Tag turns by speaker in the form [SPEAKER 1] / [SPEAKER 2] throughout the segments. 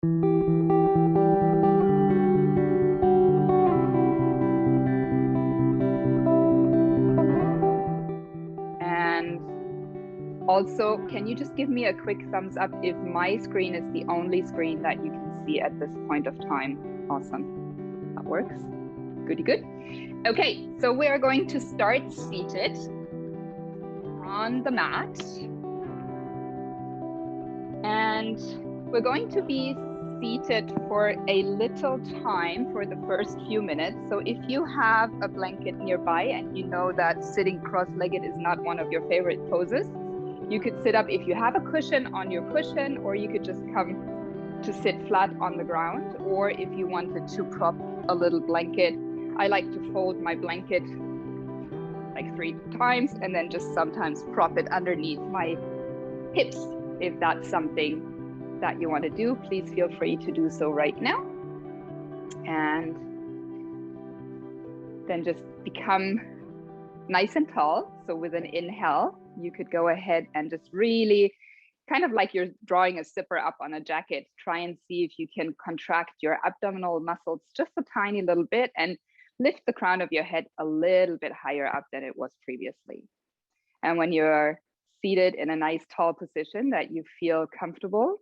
[SPEAKER 1] And also, can you just give me a quick thumbs up if my screen is the only screen that you can see at this point of time? Awesome. That works. Goody good. Okay, so we are going to start seated on the mat. And we're going to be seated for a little time for the first few minutes. So if you have a blanket nearby and you know that sitting cross-legged is not one of your favorite poses, you could sit up if you have a cushion on your cushion, or you could just come to sit flat on the ground. Or if you wanted to prop a little blanket, I like to fold my blanket like 3 times and then just sometimes prop it underneath my hips. If that's something that you want to do, please feel free to do so right now. And then just become nice and tall. So with an inhale, you could go ahead and just really kind of like you're drawing a zipper up on a jacket. Try and see if you can contract your abdominal muscles just a tiny little bit and lift the crown of your head a little bit higher up than it was previously. And when you're seated in a nice tall position that you feel comfortable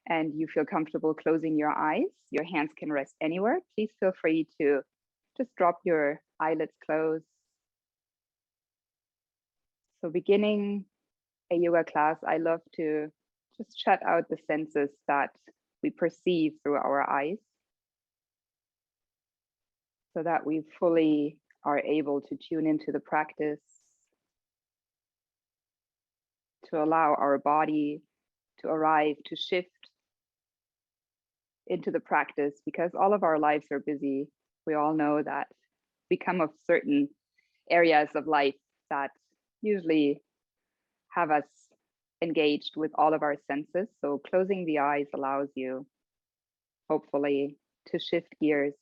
[SPEAKER 1] and you feel comfortable closing your eyes, your hands can rest anywhere. Please feel free to just drop your eyelids closed. So beginning a yoga class, I love to just shut out the senses that we perceive through our eyes so that we fully are able to tune into the practice, to allow our body to arrive, to shift into the practice, because all of our lives are busy. We all know that we come of certain areas of life that usually have us engaged with all of our senses. So closing the eyes allows you, hopefully, to shift gears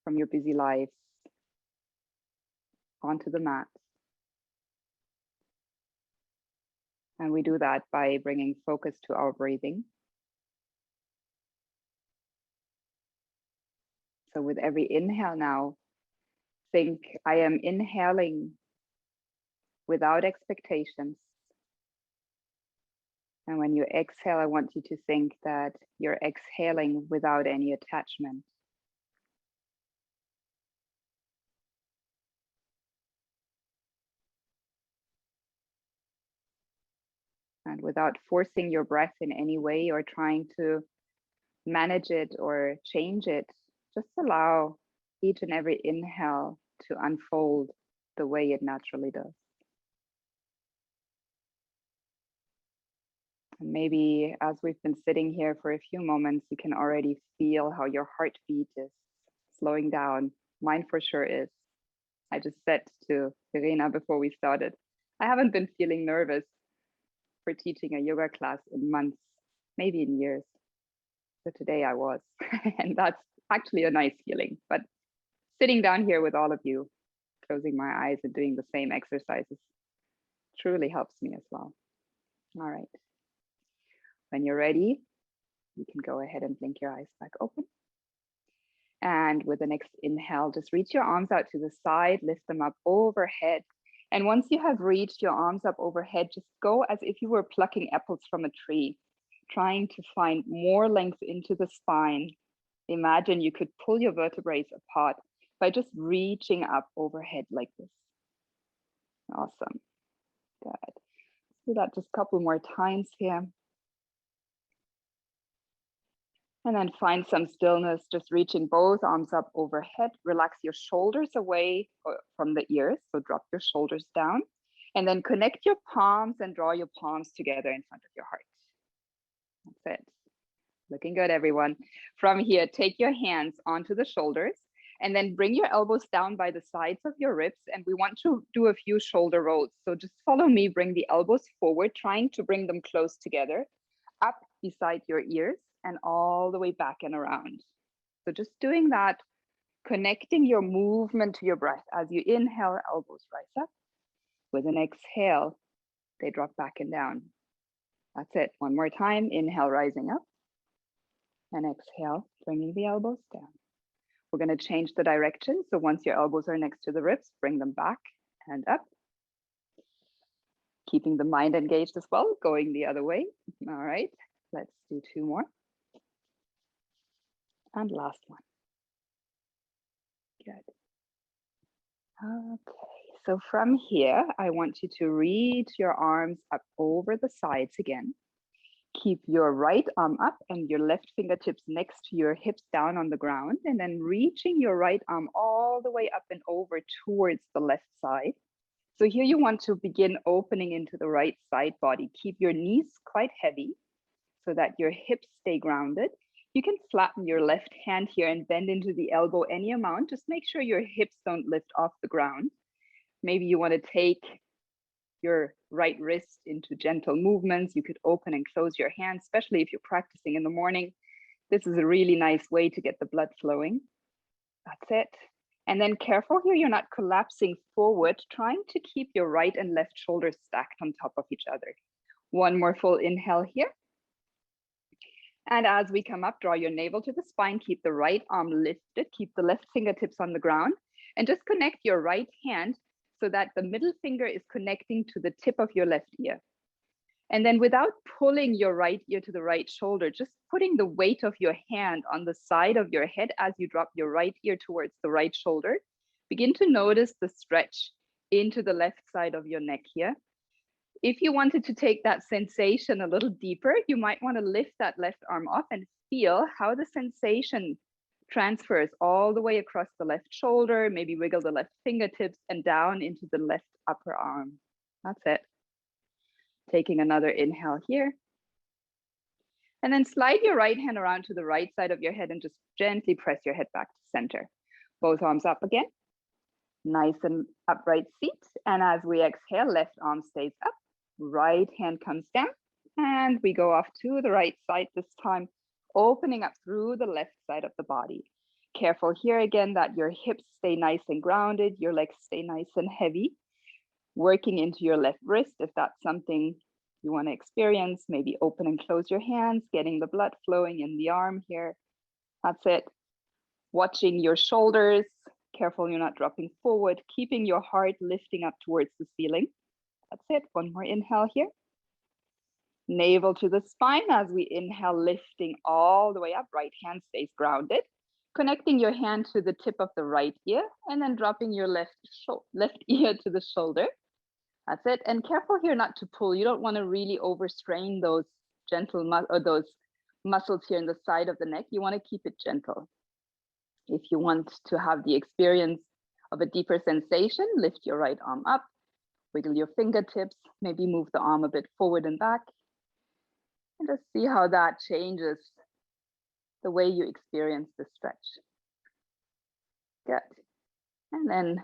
[SPEAKER 1] from your busy lives onto the mat. And we do that by bringing focus to our breathing. So with every inhale now, think I am inhaling without expectations. And when you exhale, I want you to think that you're exhaling without any attachment. And without forcing your breath in any way or trying to manage it or change it, just allow each and every inhale to unfold the way it naturally does. And maybe as we've been sitting here for a few moments, you can already feel how your heartbeat is slowing down. Mine for sure is. I just said to Verena before we started, I haven't been feeling nervous for teaching a yoga class in months, maybe in years. So today I was, and that's actually a nice feeling. But sitting down here with all of you, closing my eyes and doing the same exercises truly helps me as well. All right. When you're ready, you can go ahead and blink your eyes back open. And with the next inhale, just reach your arms out to the side, lift them up overhead. And once you have reached your arms up overhead, just go as if you were plucking apples from a tree, trying to find more length into the spine. Imagine you could pull your vertebrae apart by just reaching up overhead like this. Awesome. Good. Let's do that just a couple more times here. And then find some stillness, just reaching both arms up overhead. Relax your shoulders away from the ears, so drop your shoulders down. And then connect your palms and draw your palms together in front of your heart. That's it. Looking good, everyone. From here, take your hands onto the shoulders and then bring your elbows down by the sides of your ribs. And we want to do a few shoulder rolls. So just follow me, bring the elbows forward, trying to bring them close together, up beside your ears and all the way back and around. So just doing that, connecting your movement to your breath. As you inhale, elbows rise up. With an exhale, they drop back and down. That's it. One more time. Inhale, rising up. And exhale, bringing the elbows down. We're going to change the direction. So once your elbows are next to the ribs, bring them back and up. Keeping the mind engaged as well, going the other way. All right, let's do 2 more. And last one. Good. Okay, so from here, I want you to reach your arms up over the sides again. Keep your right arm up and your left fingertips next to your hips down on the ground, and then reaching your right arm all the way up and over towards the left side. So here you want to begin opening into the right side body. Keep your knees quite heavy so that your hips stay grounded. You can flatten your left hand here and bend into the elbow any amount. Just make sure your hips don't lift off the ground. Maybe you want to take your right wrist into gentle movements. You could open and close your hands, especially if you're practicing in the morning. This is a really nice way to get the blood flowing. That's it. And then careful here, you're not collapsing forward, trying to keep your right and left shoulders stacked on top of each other. One more full inhale here. And as we come up, draw your navel to the spine, keep the right arm lifted, keep the left fingertips on the ground, and just connect your right hand so that the middle finger is connecting to the tip of your left ear. And then without pulling your right ear to the right shoulder, just putting the weight of your hand on the side of your head as you drop your right ear towards the right shoulder, begin to notice the stretch into the left side of your neck here. If you wanted to take that sensation a little deeper, you might want to lift that left arm off and feel how the sensation transfers all the way across the left shoulder, maybe wiggle the left fingertips and down into the left upper arm. That's it. Taking another inhale here. And then slide your right hand around to the right side of your head and just gently press your head back to center. Both arms up again. Nice and upright seat. And as we exhale, left arm stays up, right hand comes down, and we go off to the right side this time, opening up through the left side of the body. Careful here again that your hips stay nice and grounded, your legs stay nice and heavy. Working into your left wrist, if that's something you want to experience, maybe open and close your hands, getting the blood flowing in the arm here. That's it. Watching your shoulders, careful you're not dropping forward, keeping your heart lifting up towards the ceiling. That's it. One more inhale here. Navel to the spine as we inhale, lifting all the way up. Right hand stays grounded. Connecting your hand to the tip of the right ear and then dropping your left ear to the shoulder. That's it. And careful here not to pull. You don't want to really overstrain those those muscles here in the side of the neck. You want to keep it gentle. If you want to have the experience of a deeper sensation, lift your right arm up, wiggle your fingertips, maybe move the arm a bit forward and back, and just see how that changes the way you experience the stretch. Good. And then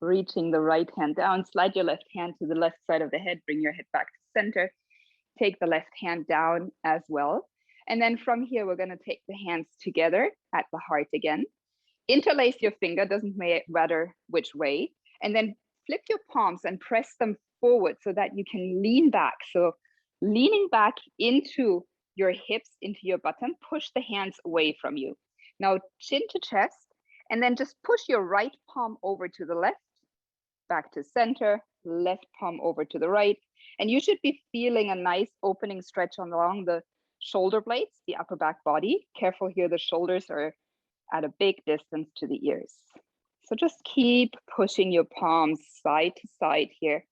[SPEAKER 1] reaching the right hand down, slide your left hand to the left side of the head, bring your head back to center, take the left hand down as well. And then from here, we're going to take the hands together at the heart again. Interlace your finger, doesn't matter which way, and then flip your palms and press them forward so that you can lean back. So leaning back into your hips, into your bottom, push the hands away from you. Now chin to chest, and then just push your right palm over to the left, back to center, left palm over to the right. And you should be feeling a nice opening stretch along the shoulder blades, the upper back body. Careful here, the shoulders are at a big distance to the ears. So just keep pushing your palms side to side here,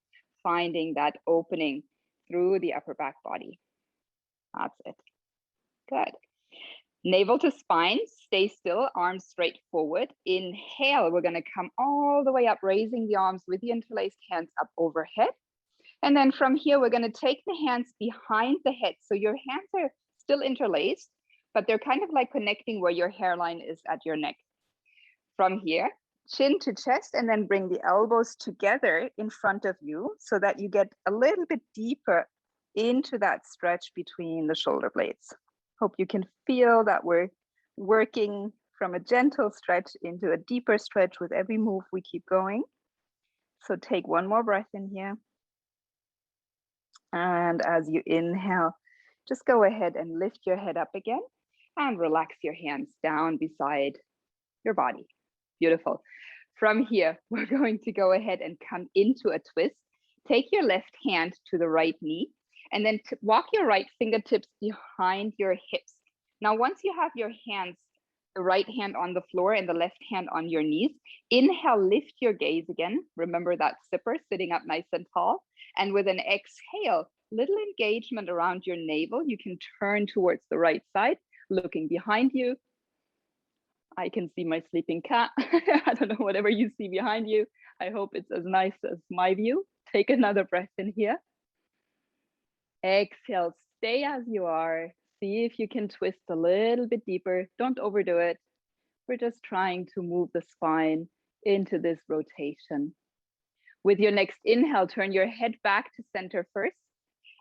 [SPEAKER 1] finding that opening through the upper back body. That's it. Good. Navel to spine, stay still, arms straight forward. Inhale, we're going to come all the way up, raising the arms with the interlaced hands up overhead. And then from here, we're going to take the hands behind the head. So your hands are still interlaced, but they're kind of like connecting where your hairline is at your neck. From here, chin to chest, and then bring the elbows together in front of you so that you get a little bit deeper into that stretch between the shoulder blades. Hope you can feel that we're working from a gentle stretch into a deeper stretch with every move we keep going. So take one more breath in here. And as you inhale, just go ahead and lift your head up again and relax your hands down beside your body. Beautiful. From here, we're going to go ahead and come into a twist. Take your left hand to the right knee and then walk your right fingertips behind your hips. Now, once you have your hands, the right hand on the floor and the left hand on your knees, inhale, lift your gaze again. Remember that zipper sitting up nice and tall. And with an exhale, little engagement around your navel. You can turn towards the right side, looking behind you. I can see my sleeping cat. I don't know, whatever you see behind you. I hope it's as nice as my view. Take another breath in here. Exhale, stay as you are. See if you can twist a little bit deeper. Don't overdo it. We're just trying to move the spine into this rotation. With your next inhale, turn your head back to center first,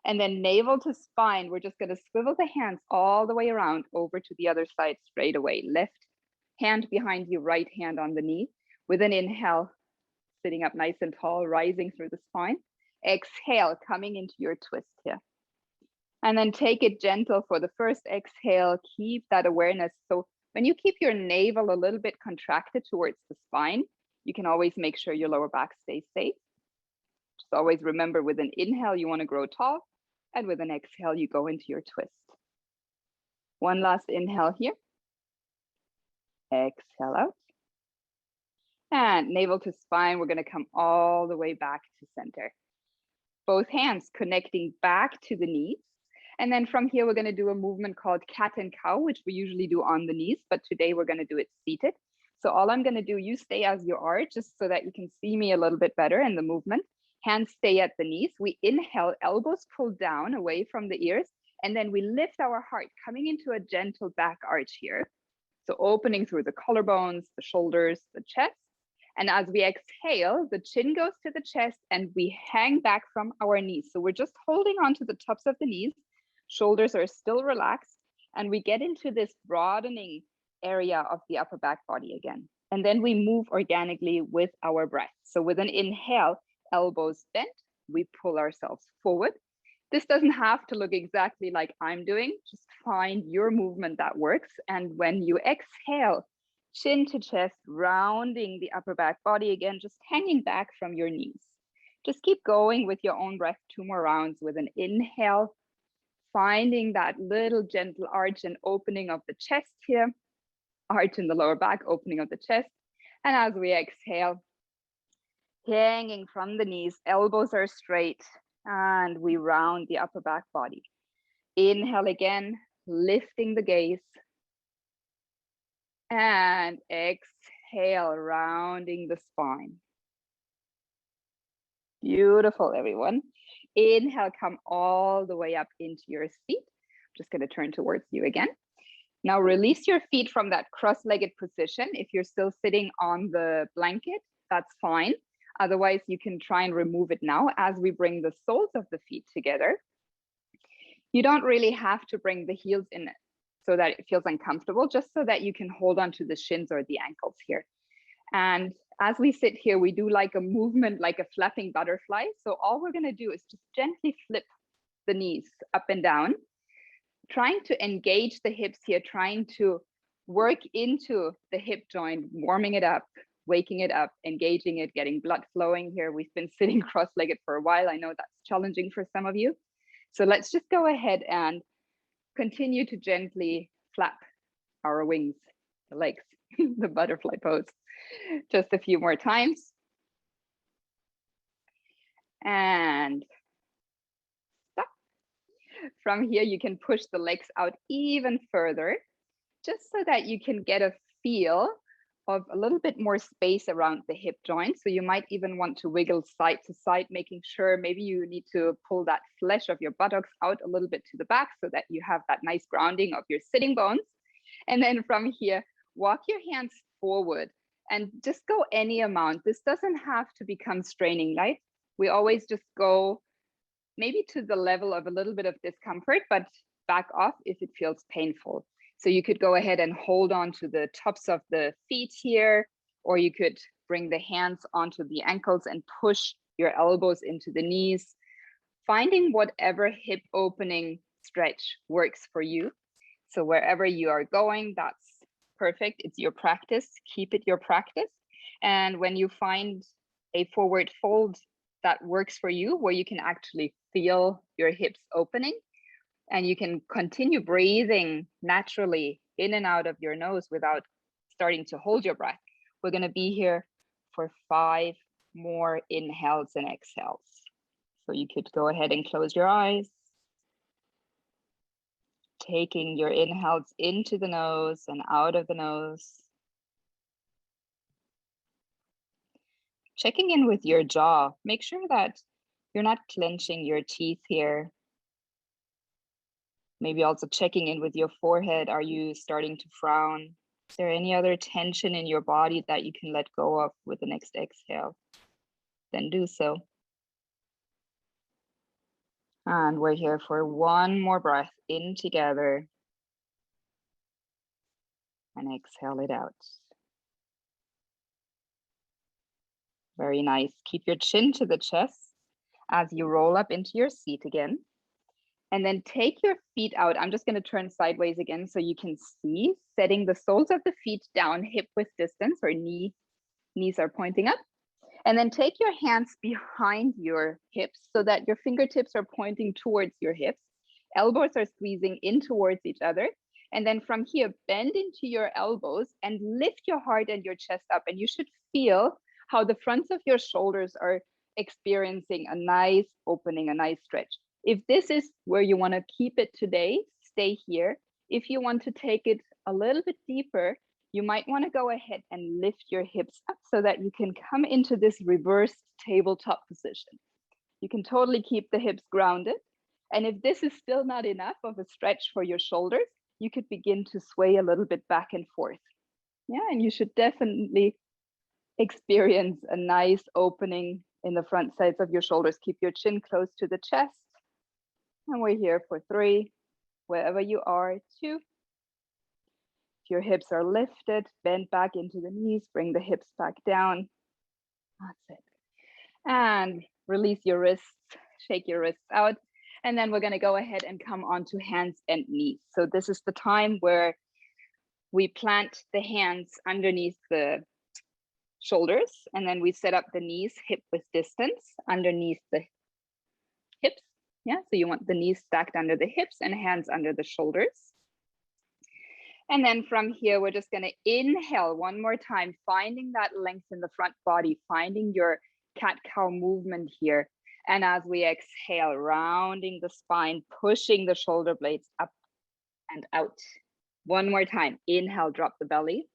[SPEAKER 1] and then navel to spine. We're just going to swivel the hands all the way around over to the other side straight away. Left hand behind you, right hand on the knee. With an inhale, sitting up nice and tall, rising through the spine. Exhale, coming into your twist here. And then take it gentle for the first exhale. Keep that awareness. So when you keep your navel a little bit contracted towards the spine, you can always make sure your lower back stays safe. Just always remember, with an inhale, you want to grow tall. And with an exhale, you go into your twist. One last inhale here. Exhale out. And navel to spine, we're going to come all the way back to center. Both hands connecting back to the knees. And then from here, we're going to do a movement called cat and cow, which we usually do on the knees, but today we're going to do it seated. So all I'm going to do, you stay as you are, just so that you can see me a little bit better in the movement. Hands stay at the knees. We inhale, elbows pull down away from the ears, and then we lift our heart, coming into a gentle back arch here. So opening through the collarbones, the shoulders, the chest. And as we exhale, the chin goes to the chest and we hang back from our knees. So we're just holding onto the tops of the knees. Shoulders are still relaxed. And we get into this broadening area of the upper back body again. And then we move organically with our breath. So with an inhale, elbows bent, we pull ourselves forward. This doesn't have to look exactly like I'm doing. Just find your movement that works. And when you exhale, chin to chest, rounding the upper back body again, just hanging back from your knees. Just keep going with your own breath. 2 more rounds with an inhale, finding that little gentle arch and opening of the chest here. Arch in the lower back, opening of the chest. And as we exhale, hanging from the knees, elbows are straight, and we round the upper back body. Inhale again, lifting the gaze. And exhale, rounding the spine. Beautiful, everyone. Inhale, come all the way up into your seat. I'm just going to turn towards you again. Now release your feet from that cross-legged position. If you're still sitting on the blanket, that's fine. Otherwise, you can try and remove it now as we bring the soles of the feet together. You don't really have to bring the heels in so that it feels uncomfortable, just so that you can hold on to the shins or the ankles here. And as we sit here, we do like a movement, like a flapping butterfly. So all we're going to do is just gently flip the knees up and down, trying to engage the hips here, trying to work into the hip joint, warming it up, waking it up, engaging it, getting blood flowing here. We've been sitting cross-legged for a while. I know that's challenging for some of you. So let's just go ahead and continue to gently flap our wings, the legs, the butterfly pose. Just a few more times. And stop. From here, you can push the legs out even further, just so that you can get a feel of a little bit more space around the hip joint. So you might even want to wiggle side to side, making sure maybe you need to pull that flesh of your buttocks out a little bit to the back so that you have that nice grounding of your sitting bones. And then from here, walk your hands forward and just go any amount. This doesn't have to become straining, right? We always just go maybe to the level of a little bit of discomfort, but back off if it feels painful. So you could go ahead and hold on to the tops of the feet here, or you could bring the hands onto the ankles and push your elbows into the knees. finding whatever hip opening stretch works for you. So wherever you are going, that's perfect. It's your practice. Keep it your practice. And when you find a forward fold that works for you, where you can actually feel your hips opening, and you can continue breathing naturally in and out of your nose without starting to hold your breath. We're going to be here for 5 more inhales and exhales. So you could go ahead and close your eyes, taking your inhales into the nose and out of the nose. Checking in with your jaw. Make sure that you're not clenching your teeth here. Maybe also checking in with your forehead. Are you starting to frown? Is there any other tension in your body that you can let go of with the next exhale? Then do so. And we're here for 1 more breath in together. And exhale it out. Very nice. Keep your chin to the chest as you roll up into your seat again. And then take your feet out. I'm just going to turn sideways again so you can see, setting the soles of the feet down hip width distance, or knees are pointing up. And then take your hands behind your hips so that your fingertips are pointing towards your hips. Elbows are squeezing in towards each other. And then from here, bend into your elbows and lift your heart and your chest up. And you should feel how the fronts of your shoulders are experiencing a nice opening, a nice stretch. If this is where you want to keep it today, stay here. If you want to take it a little bit deeper, you might want to go ahead and lift your hips up so that you can come into this reversed tabletop position. You can totally keep the hips grounded. And if this is still not enough of a stretch for your shoulders, you could begin to sway a little bit back and forth. Yeah, and you should definitely experience a nice opening in the front sides of your shoulders. Keep your chin close to the chest. And we're here for 3, wherever you are, 2. If your hips are lifted, bend back into the knees, bring the hips back down. That's it. And release your wrists, shake your wrists out. And then we're going to go ahead and come onto hands and knees. So this is the time where we plant the hands underneath the shoulders, and then we set up the knees hip width distance underneath the hips. Yeah, so you want the knees stacked under the hips and hands under the shoulders. And then from here, we're just going to inhale 1 more time, finding that length in the front body, finding your cat-cow movement here. And as we exhale, rounding the spine, pushing the shoulder blades up and out. 1 more time. Inhale, drop the belly.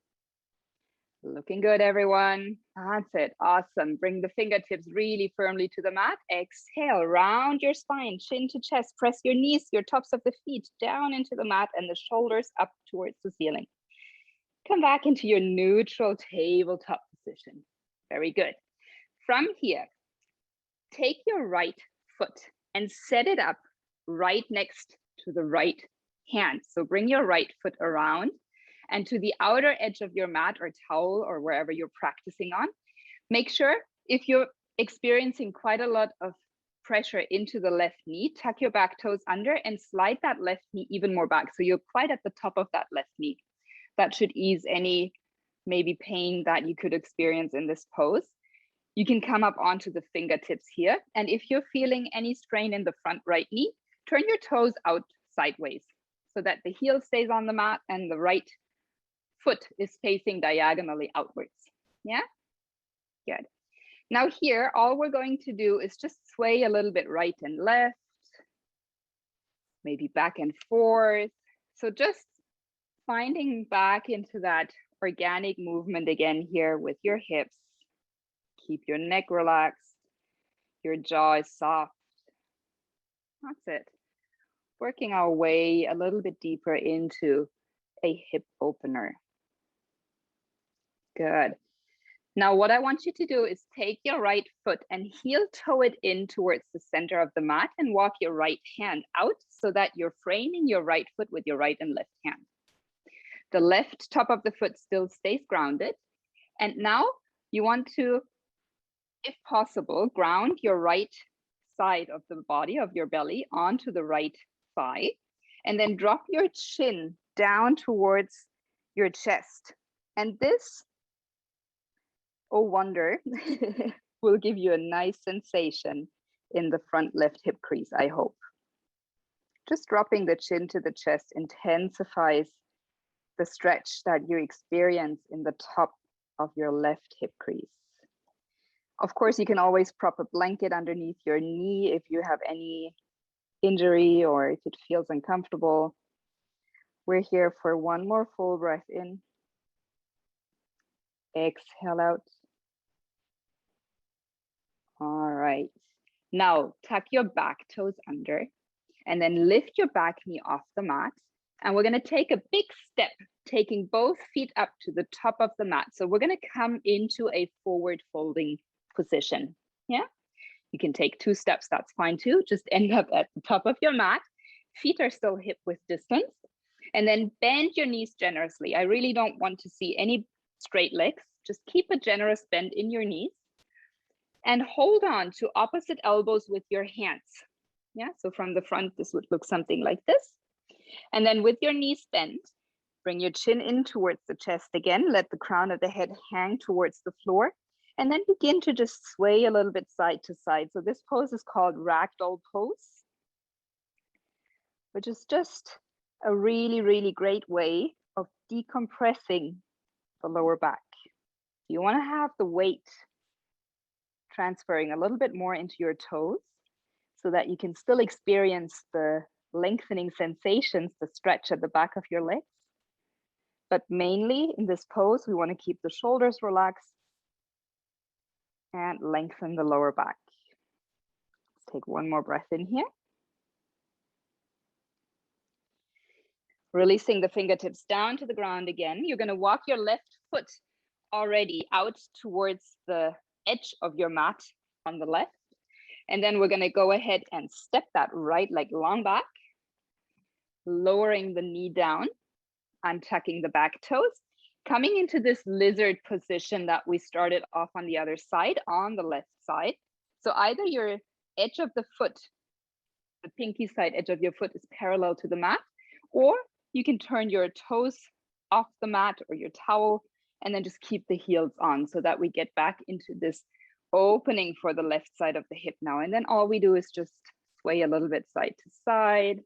[SPEAKER 1] Looking good, everyone. That's it. Awesome. Bring the fingertips really firmly to the mat. Exhale, round your spine, chin to chest. Press your knees, your tops of the feet down into the mat and the shoulders up towards the ceiling. Come back into your neutral tabletop position. Very good. From here, take your right foot and set it up right next to the right hand. So bring your right foot around and to the outer edge of your mat or towel or wherever you're practicing on. Make sure if you're experiencing quite a lot of pressure into the left knee, tuck your back toes under and slide that left knee even more back. So you're quite at the top of that left knee. That should ease any maybe pain that you could experience in this pose. You can come up onto the fingertips here. And if you're feeling any strain in the front right knee, turn your toes out sideways so that the heel stays on the mat and the right foot is facing diagonally outwards. Yeah, good. Now here, all we're going to do is just sway a little bit right and left, maybe back and forth. So just finding back into that organic movement again here with your hips. Keep your neck relaxed, your jaw is soft. That's it. Working our way a little bit deeper into a hip opener. Good. Now what I want you to do is take your right foot and heel toe it in towards the center of the mat and walk your right hand out so that you're framing your right foot with your right and left hand. The left top of the foot still stays grounded. And now you want to, if possible, ground your right side of the body, of your belly, onto the right thigh. And then drop your chin down towards your chest. And this, oh wonder, will give you a nice sensation in the front left hip crease, I hope. Just dropping the chin to the chest intensifies the stretch that you experience in the top of your left hip crease. Of course, you can always prop a blanket underneath your knee if you have any injury or if it feels uncomfortable. We're here for one more full breath in. Exhale out. All right. Now, tuck your back toes under and then lift your back knee off the mat. And we're going to take a big step, taking both feet up to the top of the mat. So we're going to come into a forward folding position. Yeah. You can take 2 steps. That's fine too. Just end up at the top of your mat. Feet are still hip width distance. And then bend your knees generously. I really don't want to see any straight legs. Just keep a generous bend in your knees. And hold on to opposite elbows with your hands. Yeah, so from the front, this would look something like this. And then with your knees bent, bring your chin in towards the chest again. Let the crown of the head hang towards the floor. And then begin to just sway a little bit side to side. So this pose is called Ragdoll Pose, which is just a really, really great way of decompressing the lower back. You want to have the weight transferring a little bit more into your toes so that you can still experience the lengthening sensations, the stretch at the back of your legs. But mainly in this pose, we want to keep the shoulders relaxed and lengthen the lower back. Let's take one more breath in here. Releasing the fingertips down to the ground again. You're going to walk your left foot already out towards the edge of your mat on the left. And then we're going to go ahead and step that right leg long back, lowering the knee down, untucking the back toes, coming into this lizard position that we started off on the other side, on the left side. So either your edge of the foot, the pinky side edge of your foot is parallel to the mat, or you can turn your toes off the mat or your towel and then just keep the heels on so that we get back into this opening for the left side of the hip now. And then all we do is just sway a little bit side to side,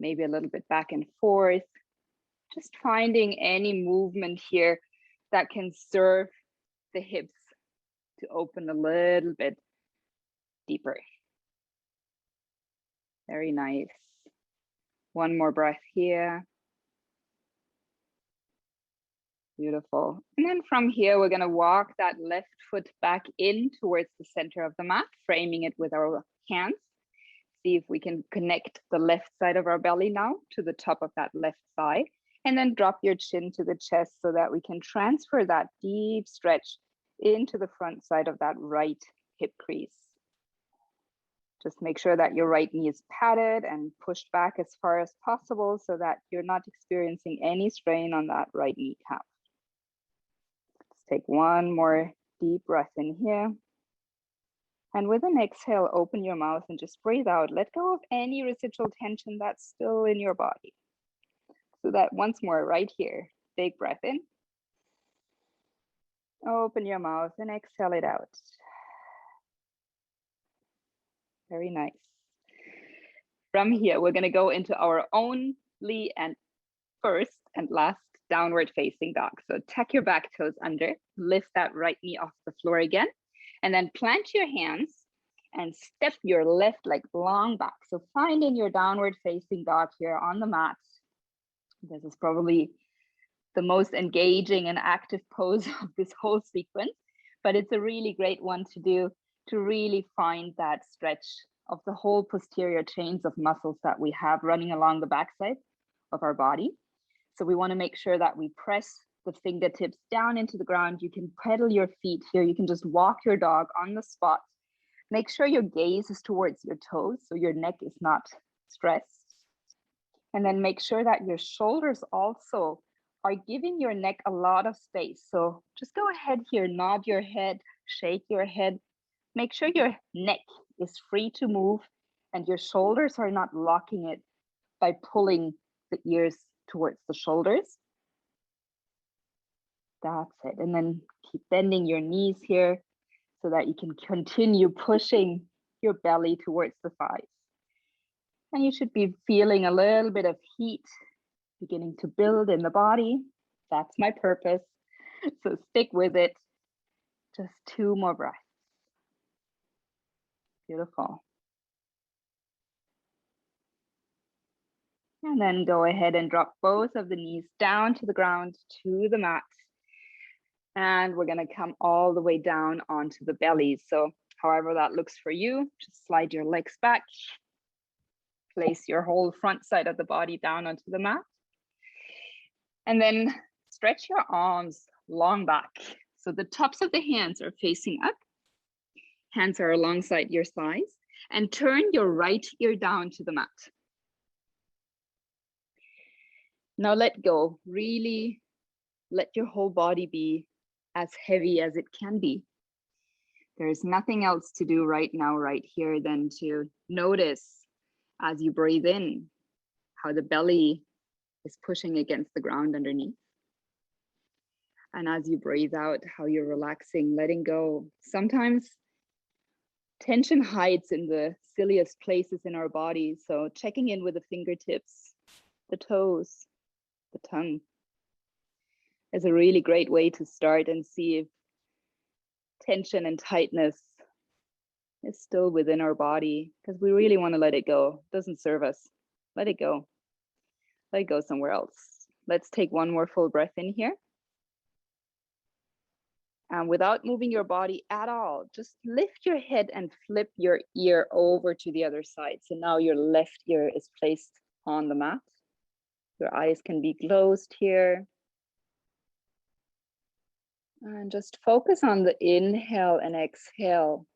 [SPEAKER 1] maybe a little bit back and forth, just finding any movement here that can serve the hips to open a little bit deeper. Very nice. One more breath here. Beautiful. And then from here, we're going to walk that left foot back in towards the center of the mat, framing it with our hands. See if we can connect the left side of our belly now to the top of that left thigh. And then drop your chin to the chest so that we can transfer that deep stretch into the front side of that right hip crease. Just make sure that your right knee is padded and pushed back as far as possible so that you're not experiencing any strain on that right kneecap. Let's take one more deep breath in here. And with an exhale, open your mouth and just breathe out. Let go of any residual tension that's still in your body. So that once more, right here, big breath in. Open your mouth and exhale it out. Very nice. From here, we're going to go into our only and first and last downward facing dog. So tuck your back toes under, lift that right knee off the floor again, and then plant your hands and step your left leg long back. So finding your downward facing dog here on the mat. This is probably the most engaging and active pose of this whole sequence, but it's a really great one to do to really find that stretch of the whole posterior chains of muscles that we have running along the backside of our body. So we want to make sure that we press the fingertips down into the ground. You can pedal your feet here. You can just walk your dog on the spot. Make sure your gaze is towards your toes so your neck is not stressed. And then make sure that your shoulders also are giving your neck a lot of space. So just go ahead here, nod your head, shake your head. make sure your neck is free to move and your shoulders are not locking it by pulling the ears towards the shoulders. That's it. And then keep bending your knees here so that you can continue pushing your belly towards the thighs. And you should be feeling a little bit of heat beginning to build in the body. That's my purpose. So stick with it. Just 2 more breaths. Beautiful. And then go ahead and drop both of the knees down to the ground, to the mat. And we're going to come all the way down onto the belly. So however that looks for you, just slide your legs back. Place your whole front side of the body down onto the mat. And then stretch your arms long back. So the tops of the hands are facing up. Hands are alongside your thighs. And turn your right ear down to the mat. Now let go. Really let your whole body be as heavy as it can be. There's nothing else to do right now, right here, than to notice as you breathe in how the belly is pushing against the ground underneath. And as you breathe out, how you're relaxing, letting go. Sometimes tension hides in the silliest places in our body. So checking in with the fingertips, the toes, the tongue is a really great way to start and see if tension and tightness is still within our body, because we really want to let it go. It doesn't serve us. Let it go. Let it go somewhere else. Let's take 1 more full breath in here. And without moving your body at all, just lift your head and flip your ear over to the other side. So now your left ear is placed on the mat. Your eyes can be closed here. And just focus on the inhale and exhale.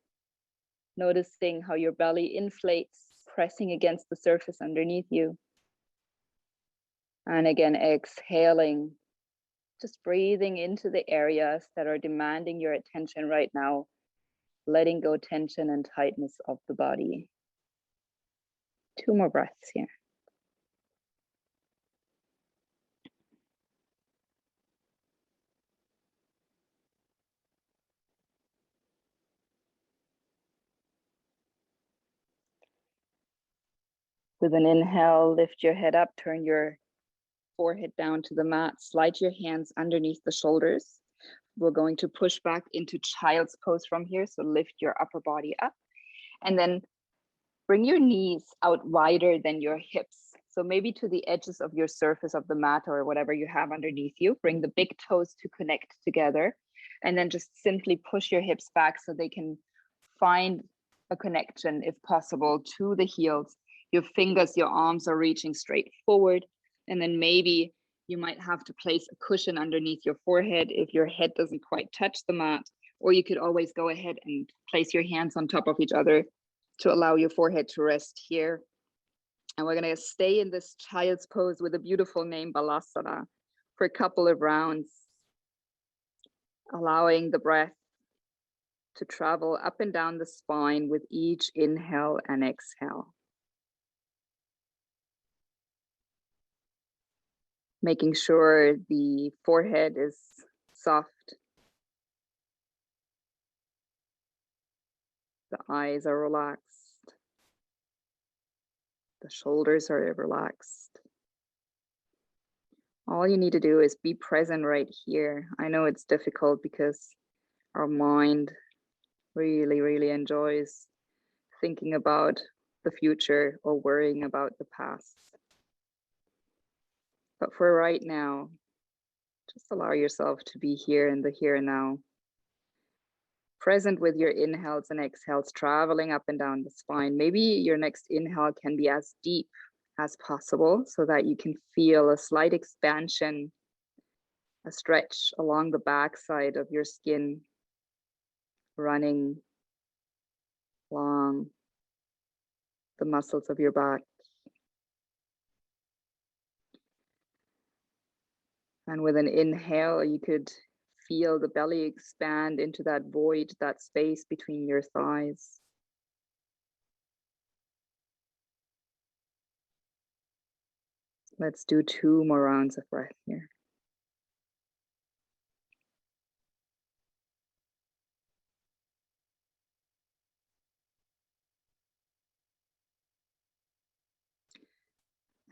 [SPEAKER 1] Noticing how your belly inflates, pressing against the surface underneath you. And again, exhaling, just breathing into the areas that are demanding your attention right now, letting go tension and tightness of the body. 2 more breaths here. With an inhale, lift your head up, turn your forehead down to the mat, slide your hands underneath the shoulders. We're going to push back into child's pose from here. So lift your upper body up and then bring your knees out wider than your hips. So maybe to the edges of your surface of the mat or whatever you have underneath you. Bring the big toes to connect together and then just simply push your hips back so they can find a connection, if possible, to the heels. Your fingers, your arms are reaching straight forward. And then maybe you might have to place a cushion underneath your forehead if your head doesn't quite touch the mat, or you could always go ahead and place your hands on top of each other to allow your forehead to rest here. And we're going to stay in this child's pose with a beautiful name, Balasana, for a couple of rounds, allowing the breath to travel up and down the spine with each inhale and exhale. Making sure the forehead is soft. The eyes are relaxed. The shoulders are relaxed. All you need to do is be present right here. I know it's difficult because our mind really, really enjoys thinking about the future or worrying about the past. But for right now, just allow yourself to be here in the here and now. Present with your inhales and exhales, traveling up and down the spine. Maybe your next inhale can be as deep as possible so that you can feel a slight expansion, a stretch along the back side of your skin, running along the muscles of your back. And with an inhale, you could feel the belly expand into that void, that space between your thighs. Let's do 2 more rounds of breath here.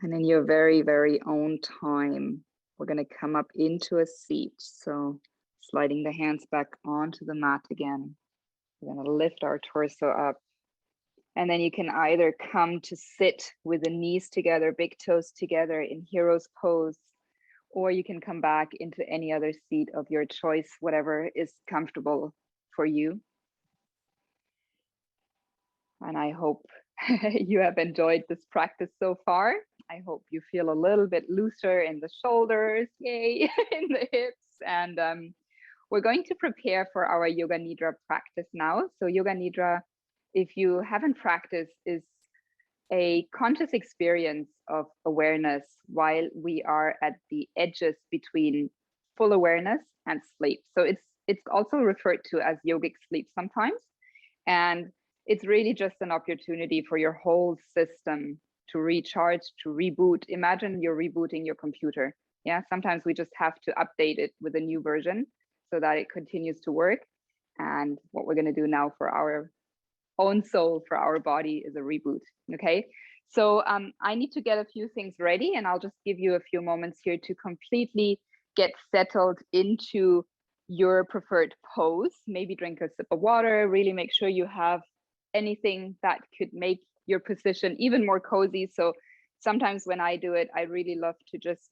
[SPEAKER 1] And in your very, very own time, we're going to come up into a seat. So sliding the hands back onto the mat again. We're going to lift our torso up. And then you can either come to sit with the knees together, big toes together in hero's pose, or you can come back into any other seat of your choice, whatever is comfortable for you. And I hope you have enjoyed this practice so far. I hope you feel a little bit looser in the shoulders, yay, in the hips. And we're going to prepare for our Yoga Nidra practice now. So Yoga Nidra, if you haven't practiced, is a conscious experience of awareness while we are at the edges between full awareness and sleep. So it's also referred to as yogic sleep sometimes. And it's really just an opportunity for your whole system to recharge, to reboot. Imagine you're rebooting your computer. Yeah, sometimes we just have to update it with a new version so that it continues to work. And what we're going to do now for our own soul, for our body, is a reboot. Okay, so I need to get a few things ready, and I'll just give you a few moments here to completely get settled into your preferred pose. Maybe drink a sip of water, really make sure you have anything that could make your position even more cozy. So sometimes when I do it, I really love to just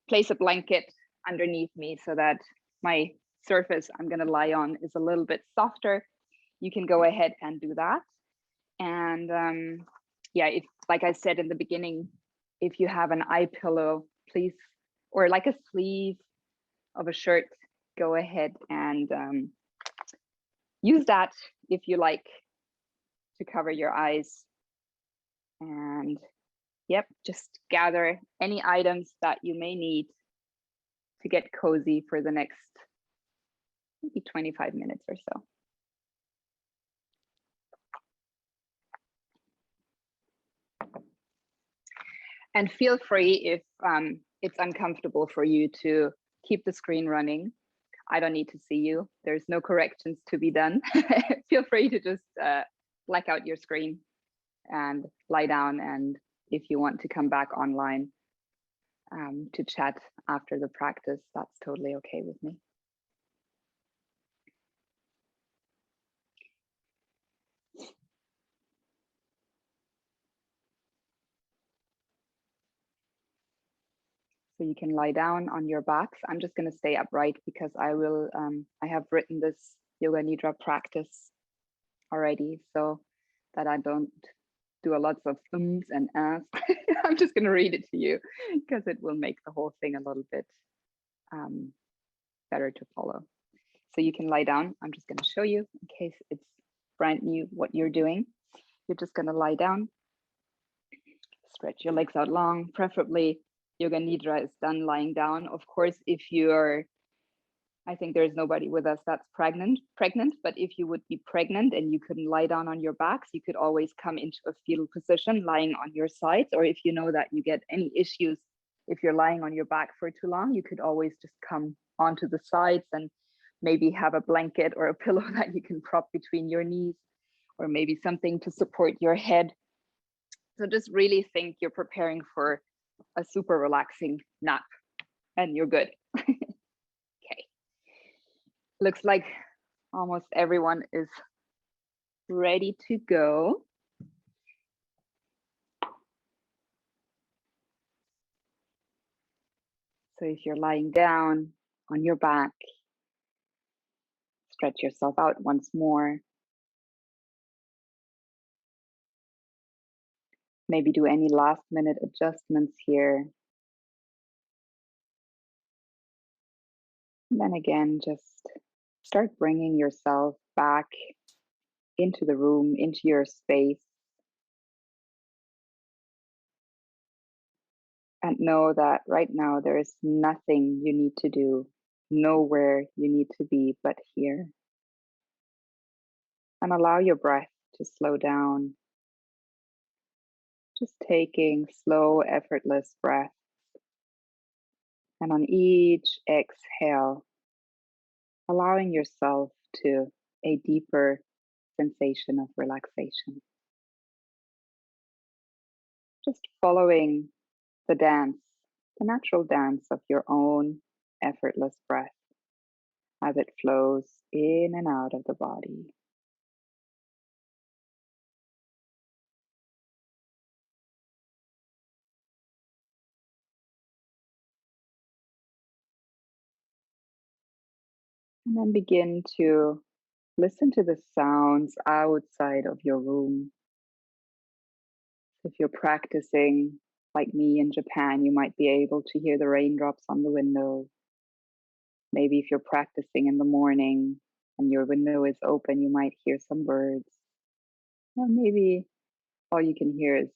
[SPEAKER 1] place a blanket underneath me so that my surface I'm going to lie on is a little bit softer. You can go ahead and do that. And yeah, if, like I said in the beginning, if you have an eye pillow, please, or like a sleeve of a shirt, go ahead and use that if you like to cover your eyes. And yep, just gather any items that you may need to get cozy for the next maybe 25 minutes or so. And feel free if it's uncomfortable for you to keep the screen running. I don't need to see you. There's no corrections to be done. Feel free to just black out your screen and lie down. And if you want to come back online to chat after the practice, that's totally okay with me. So you can lie down on your backs. I'm just going to stay upright because I have written this Yoga Nidra practice already, so that I don't do a lots of ums and ahs. I'm just going to read it to you because it will make the whole thing a little bit better to follow. So you can lie down. I'm just going to show you in case it's brand new what you're doing. You're just going to lie down, stretch your legs out long, preferably Yoga Nidra is done lying down. Of course, if you're, I think there's nobody with us that's pregnant, but if you would be pregnant and you couldn't lie down on your backs, you could always come into a fetal position lying on your sides. Or if you know that you get any issues if you're lying on your back for too long, you could always just come onto the sides and maybe have a blanket or a pillow that you can prop between your knees, or maybe something to support your head. So just really think you're preparing for a super relaxing nap and you're good. Okay. Looks like almost everyone is ready to go. So if you're lying down on your back, stretch yourself out once more. Maybe do any last minute adjustments here. And then again, just start bringing yourself back into the room, into your space. And know that right now there is nothing you need to do. nowhere you need to be but here. And allow your breath to slow down. Just taking slow, effortless breath. And on each exhale, allowing yourself to a deeper sensation of relaxation. Just following the dance, the natural dance of your own effortless breath as it flows in and out of the body. And then begin to listen to the sounds outside of your room. If you're practicing like me in Japan, you might be able to hear the raindrops on the window. Maybe if you're practicing in the morning and your window is open, you might hear some birds. Or maybe all you can hear is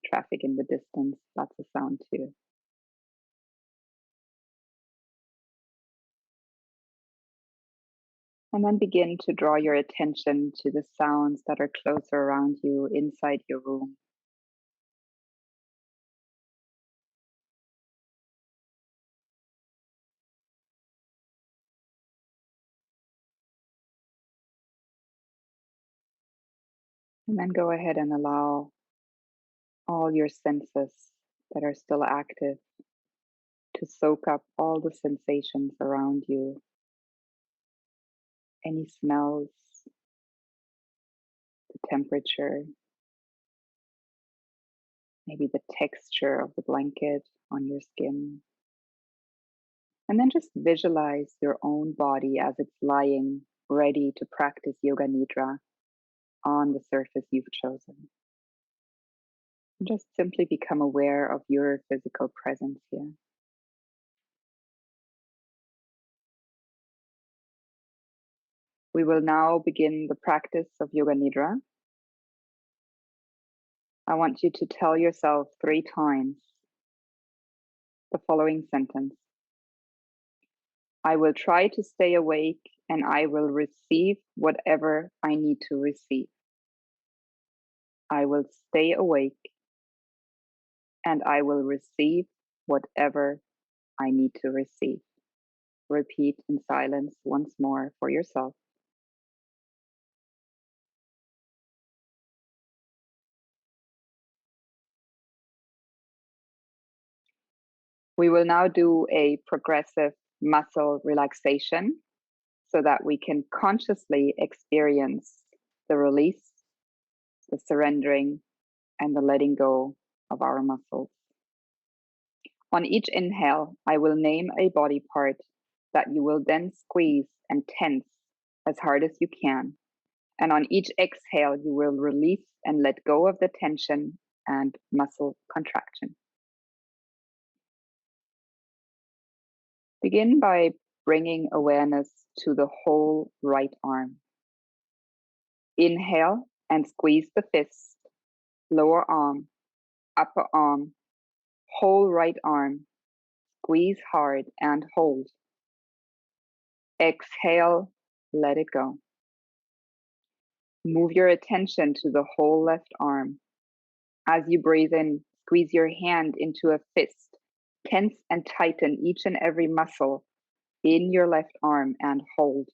[SPEAKER 1] traffic in the distance. That's a sound too. And then begin to draw your attention to the sounds that are closer around you inside your room. And then go ahead and allow all your senses that are still active to soak up all the sensations around you. Any smells, the temperature, maybe the texture of the blanket on your skin. And then just visualize your own body as it's lying ready to practice Yoga Nidra on the surface you've chosen. And just simply become aware of your physical presence here. We will now begin the practice of Yoga Nidra. I want you to tell yourself 3 times the following sentence. I will try to stay awake and I will receive whatever I need to receive. I will stay awake and I will receive whatever I need to receive. Repeat in silence once more for yourself. We will now do a progressive muscle relaxation so that we can consciously experience the release, the surrendering, and the letting go of our muscles. On each inhale, I will name a body part that you will then squeeze and tense as hard as you can. And on each exhale, you will release and let go of the tension and muscle contraction. Begin by bringing awareness to the whole right arm. Inhale and squeeze the fist, lower arm, upper arm, whole right arm. Squeeze hard and hold. Exhale, let it go. Move your attention to the whole left arm. As you breathe in, squeeze your hand into a fist. Tense and tighten each and every muscle in your left arm and hold.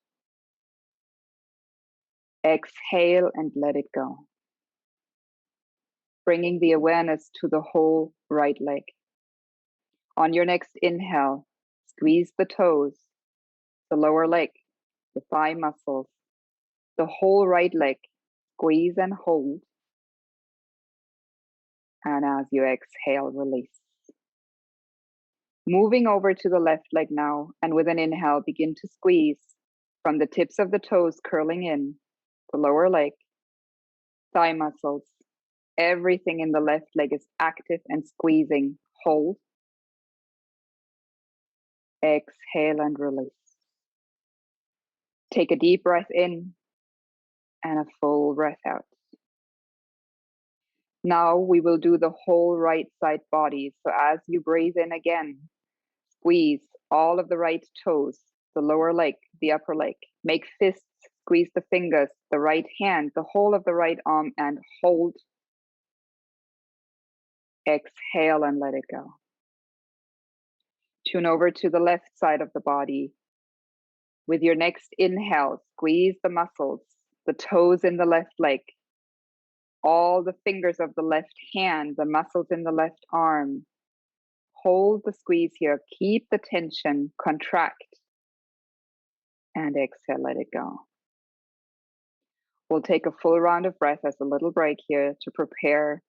[SPEAKER 1] Exhale and let it go. Bringing the awareness to the whole right leg. On your next inhale, squeeze the toes, the lower leg, the thigh muscles, the whole right leg. Squeeze and hold. And as you exhale, release. Moving over to the left leg now, and with an inhale, begin to squeeze from the tips of the toes curling in, the lower leg, thigh muscles. Everything in the left leg is active and squeezing. Hold. Exhale and release. Take a deep breath in and a full breath out. Now we will do the whole right side body. So as you breathe in again, Squeeze all of the right toes, the lower leg, the upper leg. Make fists, squeeze the fingers, the right hand, the whole of the right arm, and hold. Exhale and let it go. Tune over to the left side of the body. With your next inhale, squeeze the muscles, the toes in the left leg, all the fingers of the left hand, the muscles in the left arm. Hold the squeeze here. Keep the tension, contract, and exhale, let it go. We'll take a full round of breath as a little break here to prepare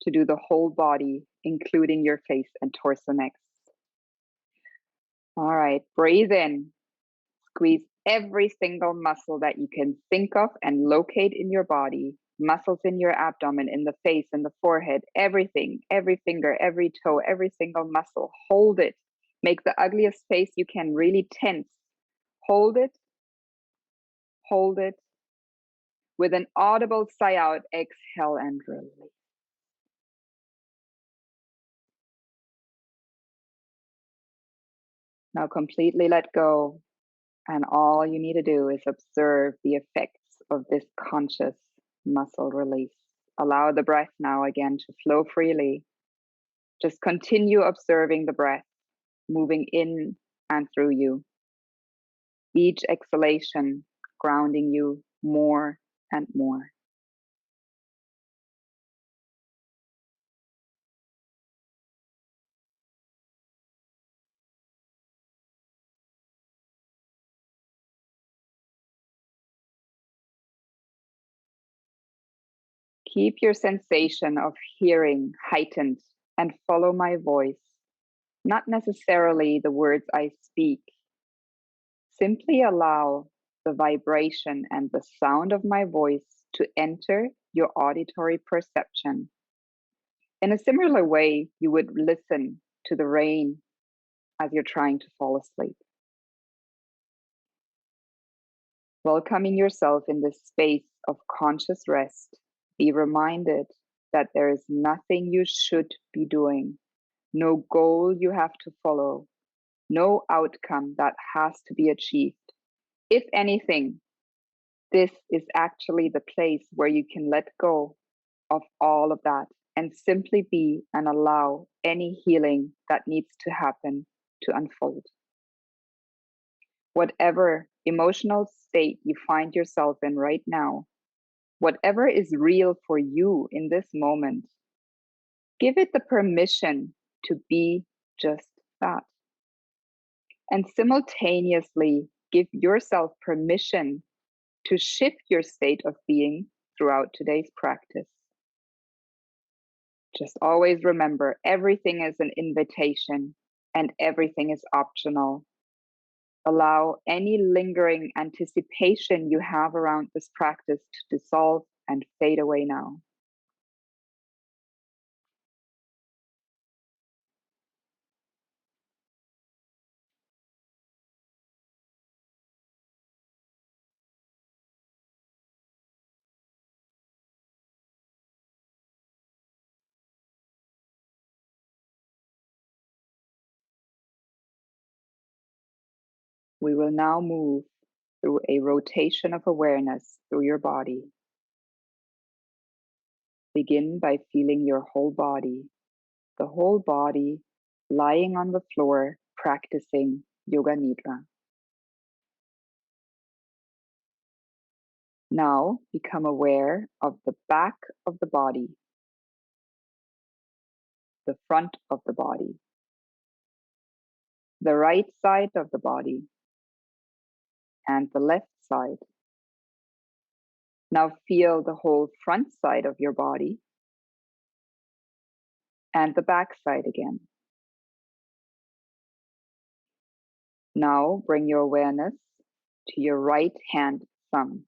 [SPEAKER 1] to do the whole body, including your face and torso next. All right, breathe in. Squeeze every single muscle that you can think of and locate in your body. Muscles in your abdomen, in the face, in the forehead, everything, every finger, every toe, every single muscle. Hold it. Make the ugliest face you can really tense. Hold it. Hold it. With an audible sigh out, exhale and release. Now completely let go. And all you need to do is observe the effects of this conscious muscle release. Allow the breath now again to flow freely. Just continue observing the breath moving in and through you. Each exhalation grounding you more and more. Keep your sensation of hearing heightened and follow my voice, not necessarily the words I speak. Simply allow the vibration and the sound of my voice to enter your auditory perception. In a similar way, you would listen to the rain as you're trying to fall asleep. Welcoming yourself in this space of conscious rest, be reminded that there is nothing you should be doing, no goal you have to follow, no outcome that has to be achieved. If anything, this is actually the place where you can let go of all of that and simply be and allow any healing that needs to happen to unfold. Whatever emotional state you find yourself in right now, whatever is real for you in this moment, give it the permission to be just that. And simultaneously give yourself permission to shift your state of being throughout today's practice. Just always remember, everything is an invitation and everything is optional. Allow any lingering anticipation you have around this practice to dissolve and fade away now. We will now move through a rotation of awareness through your body. Begin by feeling your whole body, the whole body lying on the floor, practicing Yoga Nidra. Now become aware of the back of the body, the front of the body, the right side of the body, and the left side. Now feel the whole front side of your body and the back side again. Now bring your awareness to your right hand thumb,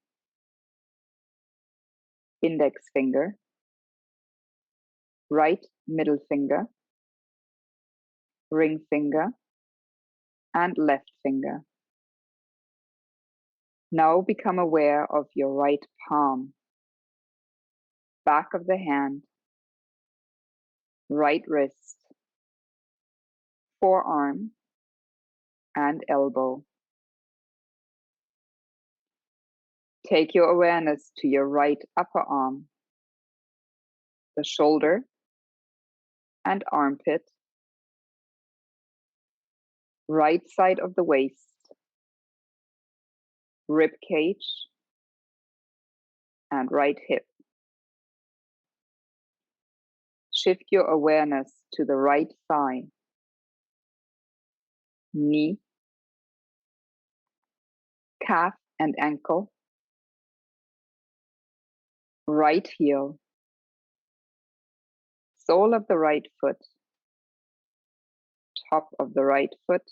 [SPEAKER 1] index finger, right middle finger, ring finger, and left finger. Now become aware of your right palm, back of the hand, right wrist, forearm, and elbow. Take your awareness to your right upper arm, the shoulder and armpit, right side of the waist, rib cage, and right hip. Shift your awareness to the right thigh, knee, calf and ankle, right heel, sole of the right foot, top of the right foot,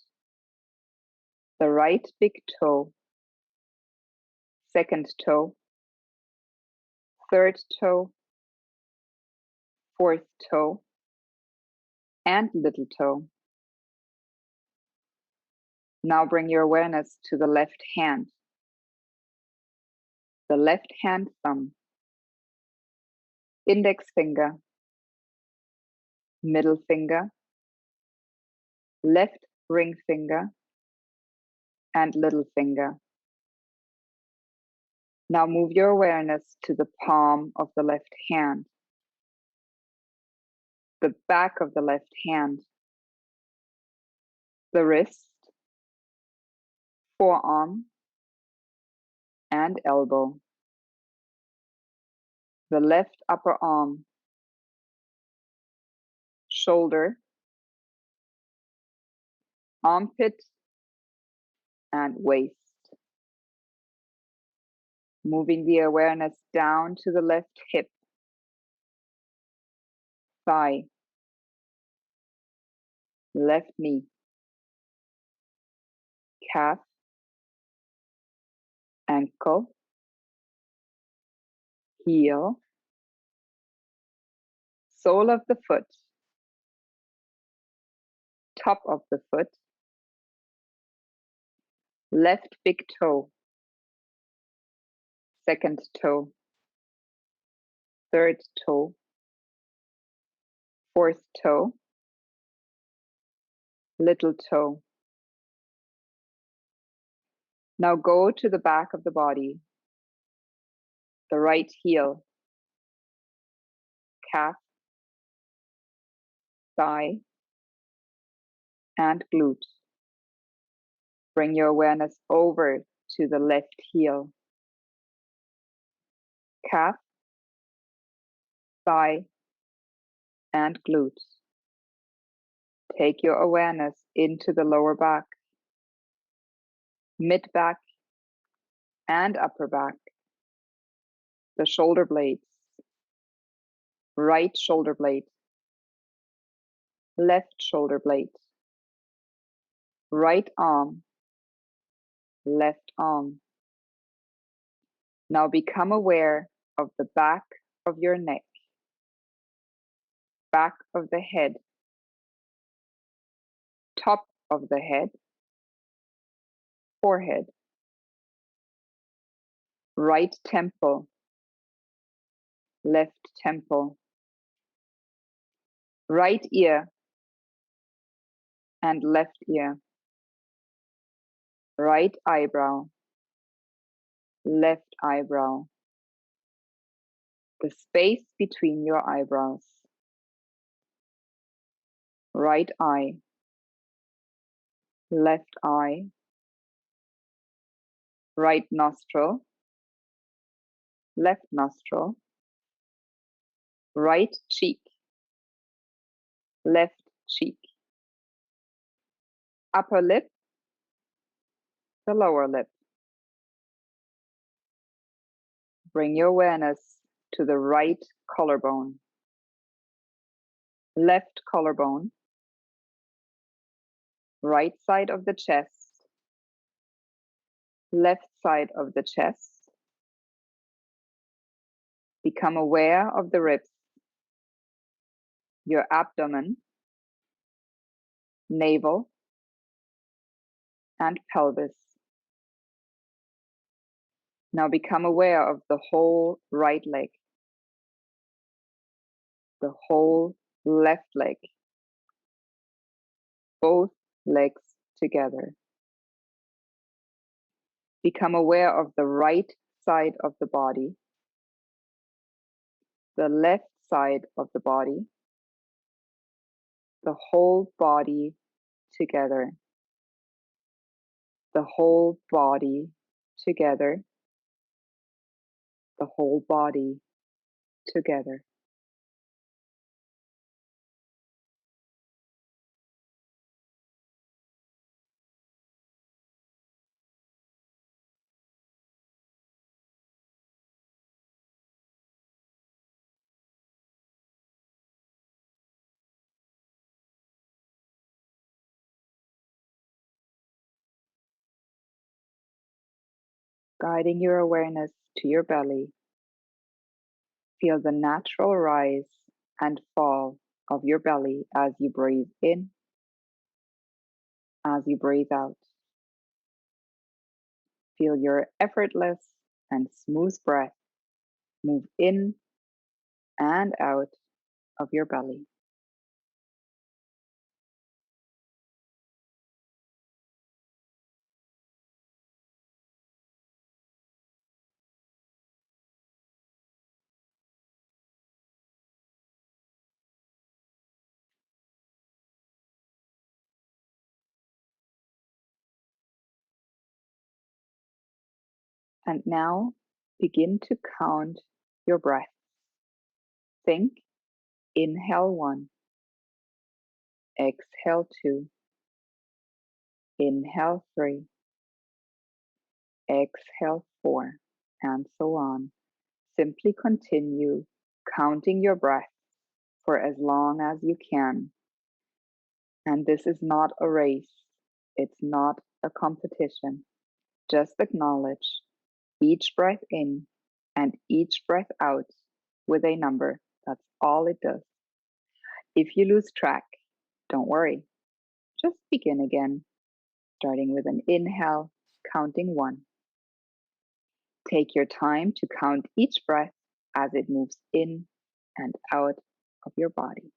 [SPEAKER 1] the right big toe, second toe, third toe, fourth toe, and little toe. Now bring your awareness to the left hand, the left hand thumb, index finger, middle finger, left ring finger, and little finger. Now move your awareness to the palm of the left hand, the back of the left hand, the wrist, forearm, and elbow, the left upper arm, shoulder, armpit, and waist. Moving the awareness down to the left hip, thigh, left knee, calf, ankle, heel, sole of the foot, top of the foot, left big toe, second toe, third toe, fourth toe, little toe. Now go to the back of the body, the right heel, calf, thigh, and glute. Bring your awareness over to the left heel, calf, thigh, and glute. Take your awareness into the lower back, mid back, and upper back, the shoulder blades, right shoulder blade, left shoulder blade, right arm, left arm. Now become aware of the back of your neck, back of the head, top of the head, forehead, right temple, left temple, right ear and left ear, right eyebrow, left eyebrow, the space between your eyebrows, right eye, left eye, right nostril, left nostril, right cheek, left cheek, upper lip, the lower lip. Bring your awareness to the right collarbone, left collarbone, right side of the chest, left side of the chest. Become aware of the ribs, your abdomen, navel, and pelvis. Now become aware of the whole right leg, the whole left leg, both legs together. Become aware of the right side of the body, the left side of the body, the whole body together, the whole body together, the whole body together. Guiding your awareness to your belly, feel the natural rise and fall of your belly as you breathe in, as you breathe out. Feel your effortless and smooth breath move in and out of your belly. And now begin to count your breath. Think, inhale 1, exhale 2, inhale 3, exhale 4, and so on. Simply continue counting your breath for as long as you can. And this is not a race. It's not a competition. Just acknowledge each breath in and each breath out with a number. That's all it does. If you lose track, don't worry. Just begin again, starting with an inhale, counting 1. Take your time to count each breath as it moves in and out of your body.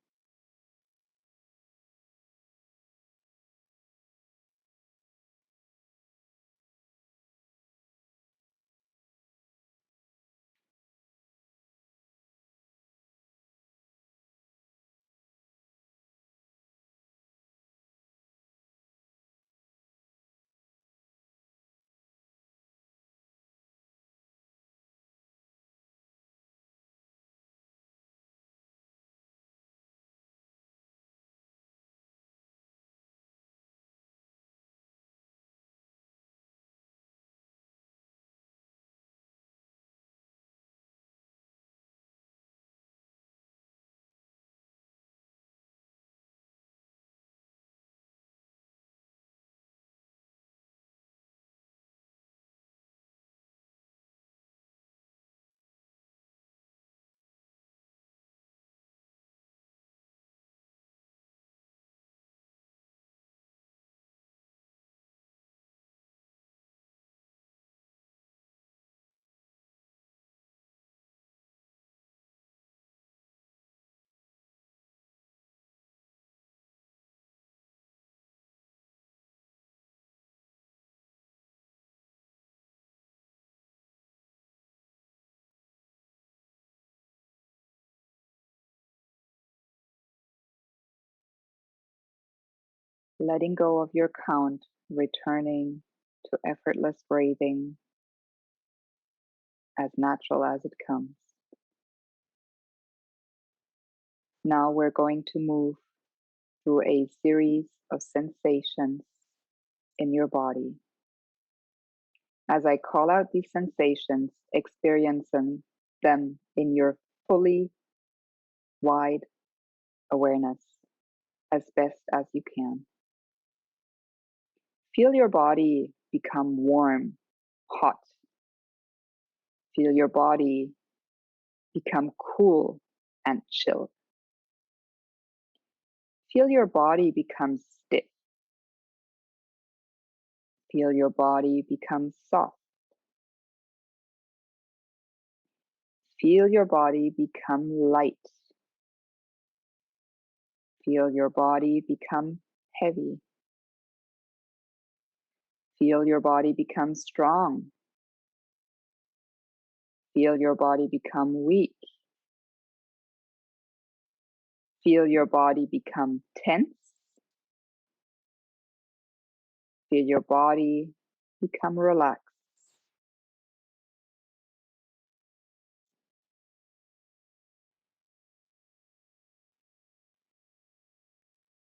[SPEAKER 1] Letting go of your count, returning to effortless breathing as natural as it comes. Now we're going to move through a series of sensations in your body. As I call out these sensations, experience them in your fully wide awareness as best as you can. Feel your body become warm, hot. Feel your body become cool and chill. Feel your body become stiff. Feel your body become soft. Feel your body become light. Feel your body become heavy. Feel your body become strong. Feel your body become weak. Feel your body become tense. Feel your body become relaxed.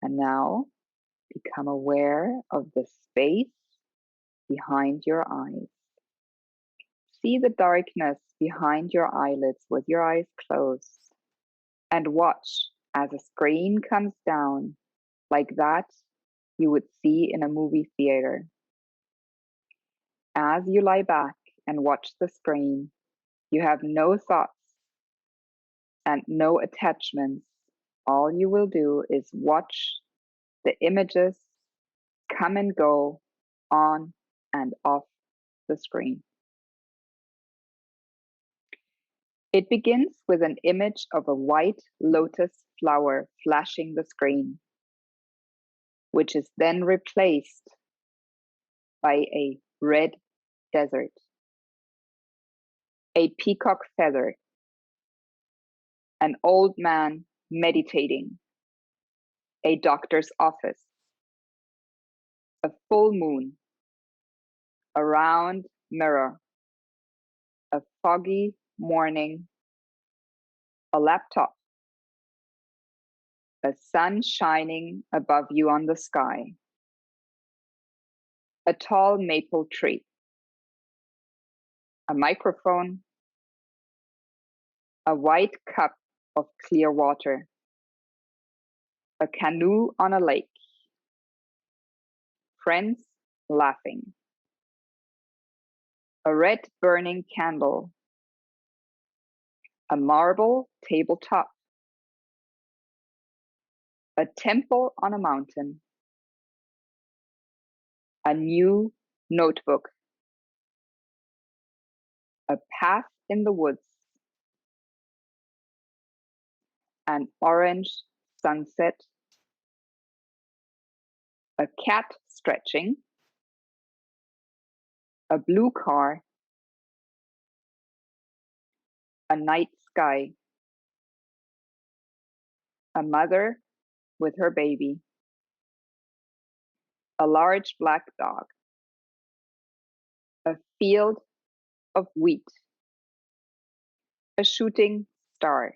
[SPEAKER 1] And now become aware of the space behind your eyes. See the darkness behind your eyelids with your eyes closed. And watch as a screen comes down like that you would see in a movie theater. As you lie back and watch the screen, you have no thoughts and no attachments. All you will do is watch the images come and go on and off the screen. It begins with an image of a white lotus flower flashing the screen, which is then replaced by a red desert, a peacock feather, an old man meditating, a doctor's office, a full moon, a round mirror, a foggy morning, a laptop, a sun shining above you on the sky, a tall maple tree, a microphone, a white cup of clear water, a canoe on a lake, friends laughing, a red burning candle, a marble tabletop, a temple on a mountain, a new notebook, a path in the woods, an orange sunset, a cat stretching, a blue car, a night sky, a mother with her baby, a large black dog, a field of wheat, a shooting star,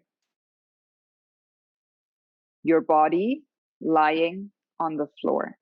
[SPEAKER 1] your body lying on the floor.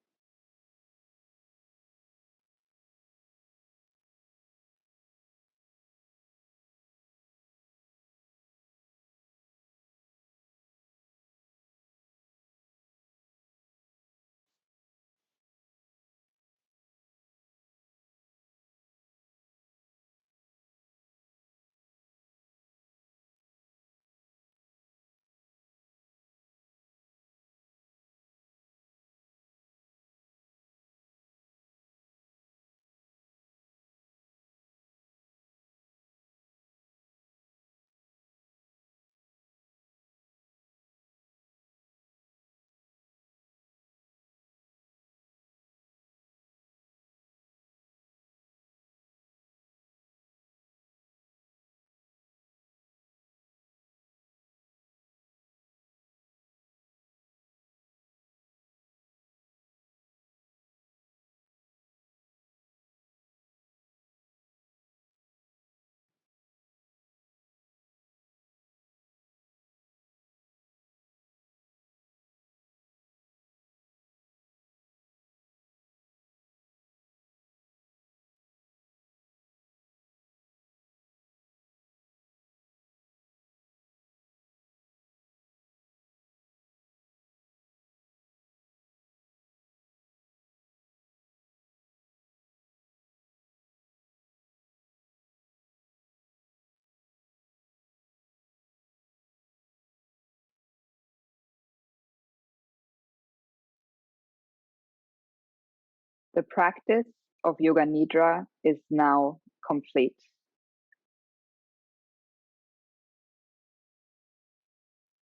[SPEAKER 1] The practice of Yoga Nidra is now complete.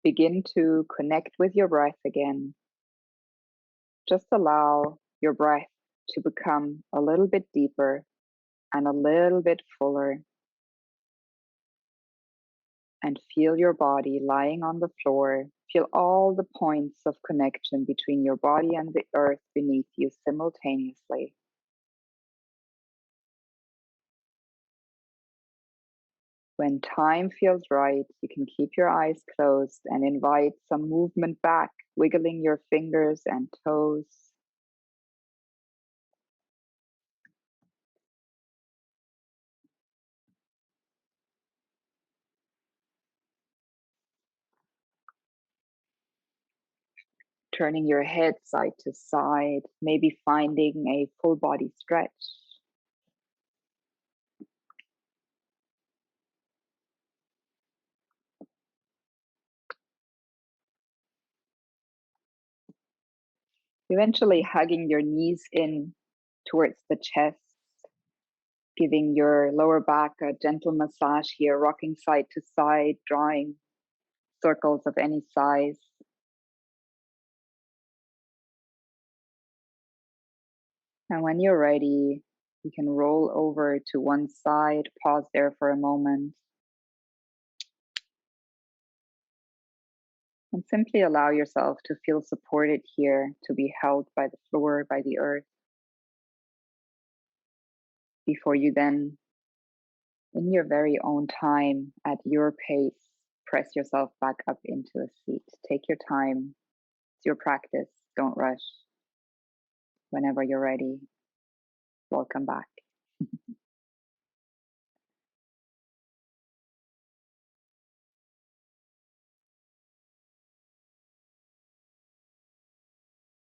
[SPEAKER 1] Begin to connect with your breath again. Just allow your breath to become a little bit deeper and a little bit fuller. And feel your body lying on the floor. Feel all the points of connection between your body and the earth beneath you simultaneously. When time feels right, you can keep your eyes closed and invite some movement back, wiggling your fingers and toes. Turning your head side to side, maybe finding a full body stretch. Eventually hugging your knees in towards the chest, giving your lower back a gentle massage here, rocking side to side, drawing circles of any size. And when you're ready, you can roll over to one side, pause there for a moment, and simply allow yourself to feel supported here, to be held by the floor, by the earth, before you then, in your very own time, at your pace, press yourself back up into a seat. Take your time. It's your practice. Don't rush. Whenever you're ready, welcome back.